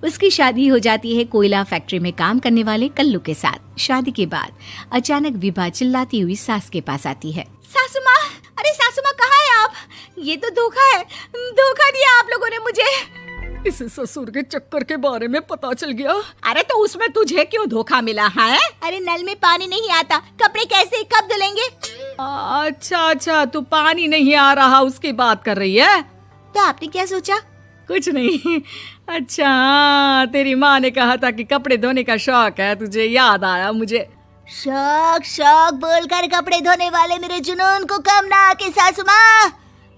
उसकी शादी हो जाती है कोयला फैक्ट्री में काम करने वाले कल्लू के साथ। शादी के बाद अचानक विभा चिल्लाती हुई सास के पास आती है। सासू माँ, अरे सासू माँ कहाँ है आप? ये तो धोखा है, धोखा दिया आप लोगों ने मुझे। इसे ससुर के चक्कर के बारे में पता चल गया। अरे तो उसमें तुझे क्यों धोखा मिला है? अरे नल में पानी नहीं आता, कपड़े कैसे कब धुलेंगे? अच्छा, तू पानी नहीं आ रहा उसकी बात कर रही है। तो आपने क्या सोचा? कुछ नहीं। अच्छा, तेरी माँ ने कहा था कि कपड़े धोने का शौक है तुझे, याद आया मुझे। शौक बोलकर कपड़े धोने वाले मेरे जुनून को कम ना आके सासू माँ,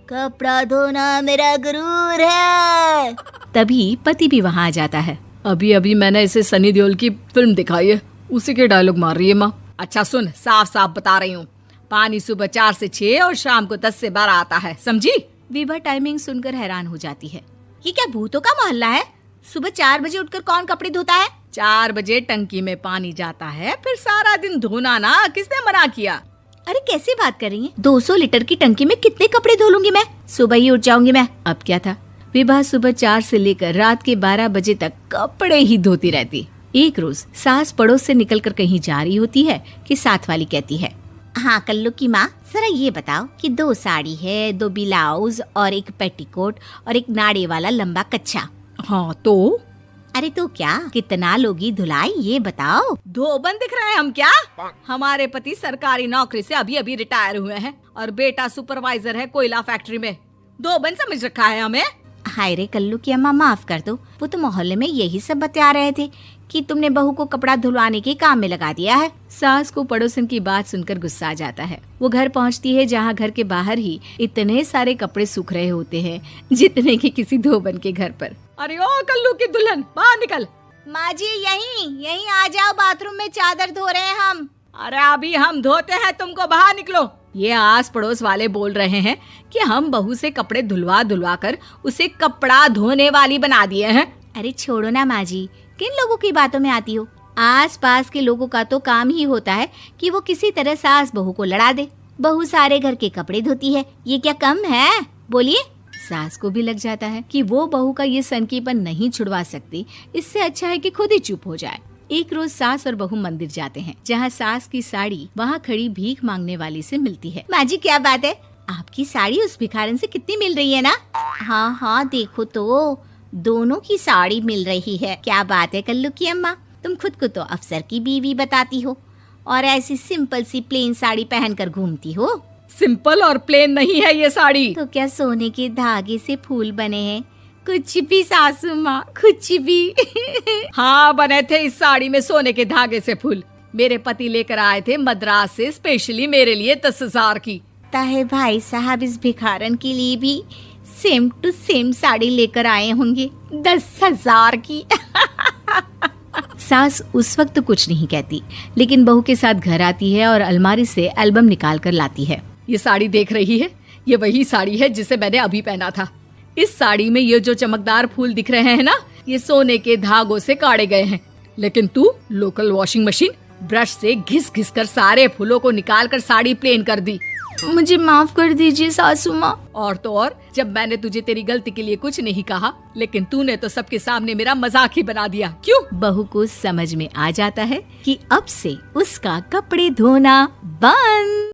कपड़ा धोना मेरा गुरूर है। तभी पति भी वहाँ आ जाता है। अभी मैंने इसे सनी देओल की फिल्म दिखाई है, उसी के डायलॉग मार रही है माँ। अच्छा सुन, साफ साफ बता रही हूँ, पानी सुबह 4 से 6 और शाम को 10 से 12 आता है, समझी? विभा टाइमिंग सुनकर हैरान हो जाती है। ये क्या भूतों का मोहल्ला है? सुबह 4 बजे उठकर कौन कपड़े धोता है? 4 बजे टंकी में पानी जाता है, फिर सारा दिन धोना ना, किसने मना किया? अरे कैसे बात कर रही हैं? 200 लीटर की टंकी में कितने कपड़े धो लूंगी मैं? सुबह ही उठ जाऊंगी मैं। अब क्या था, विभा सुबह 4 से लेकर रात के 12 बजे तक कपड़े ही धोती रहती। एक रोज सास पड़ोस से निकलकर कहीं जा रही होती है कि साथ वाली कहती है, हाँ कल्लू की माँ, जरा ये बताओ कि 2 साड़ी है, 2 ब्लाउज और एक पेटीकोट और एक नाड़े वाला लंबा कच्छा। हाँ तो? अरे तो क्या, कितना लोगी धुलाई ये बताओ। धोबन दिख रहे हैं हम क्या? हमारे पति सरकारी नौकरी से अभी रिटायर हुए हैं और बेटा सुपरवाइजर है कोयला फैक्ट्री में। धोबन समझ रखा है हमें? हाय रे कल्लू की अम्मा, माफ कर दो, वो तो मोहल्ले में यही सब बता रहे थे कि तुमने बहू को कपड़ा धुलवाने के काम में लगा दिया है। सास को पड़ोसन की बात सुनकर गुस्सा आ जाता है। वो घर पहुंचती है जहां घर के बाहर ही इतने सारे कपड़े सूख रहे होते हैं जितने कि किसी धोबन के घर पर। अरे ओ कल्लू की दुल्हन, बाहर निकल। माँ जी यहीं आ जाओ, बाथरूम में चादर धो रहे हैं हम। अरे अभी हम धोते हैं, तुमको बाहर निकलो। ये आस पड़ोस वाले बोल रहे हैं कि हम बहू से कपड़े धुलवा कर उसे कपड़ा धोने वाली बना दिए हैं। अरे छोड़ो ना माँ जी, किन लोगों की बातों में आती हो? आस पास के लोगों का तो काम ही होता है कि वो किसी तरह सास बहू को लड़ा दे। बहू सारे घर के कपड़े धोती है, ये क्या कम है? बोलिए। सास को भी लग जाता है कि वो बहू का ये सनकीपन नहीं छुड़वा सकती, इससे अच्छा है कि खुद ही चुप हो जाए। एक रोज सास और बहू मंदिर जाते हैं, जहाँ सास की साड़ी वहाँ खड़ी भीख मांगने वाली से मिलती है। माँ जी क्या बात है, आपकी साड़ी उस भिखारन से कितनी मिल रही है ना? हाँ देखो तो, दोनों की साड़ी मिल रही है। क्या बात है कल्लू की अम्मा, तुम खुद को तो अफसर की बीवी बताती हो और ऐसी सिंपल सी प्लेन साड़ी पहनकर घूमती हो। सिंपल और प्लेन नहीं है ये साड़ी। तो क्या सोने के धागे से फूल बने हैं? कुछ भी सासू माँ, कुछ भी। हाँ बने थे इस साड़ी में सोने के धागे से फूल। मेरे पति लेकर आए थे मद्रास से स्पेशली मेरे लिए 10,000 की। ताहे भाई साहब इस भिखारन के लिए भी सेम टू सेम साड़ी लेकर आए होंगे 10,000 की। सास उस वक्त कुछ नहीं कहती, लेकिन बहू के साथ घर आती है और अलमारी से एल्बम निकाल कर लाती है। ये साड़ी देख रही है, ये वही साड़ी है जिसे मैंने अभी पहना था। इस साड़ी में ये जो चमकदार फूल दिख रहे हैं ना, ये सोने के धागों से काटे गए हैं। लेकिन तू लोकल वॉशिंग मशीन ब्रश से घिस कर सारे फूलों को निकाल कर साड़ी प्लेन कर दी। मुझे माफ कर दीजिए सासू माँ। और तो और, जब मैंने तुझे तेरी गलती के लिए कुछ नहीं कहा, लेकिन तूने तो सबके सामने मेरा मजाक ही बना दिया। क्यों? बहू को समझ में आ जाता है कि अब से उसका कपड़े धोना बंद।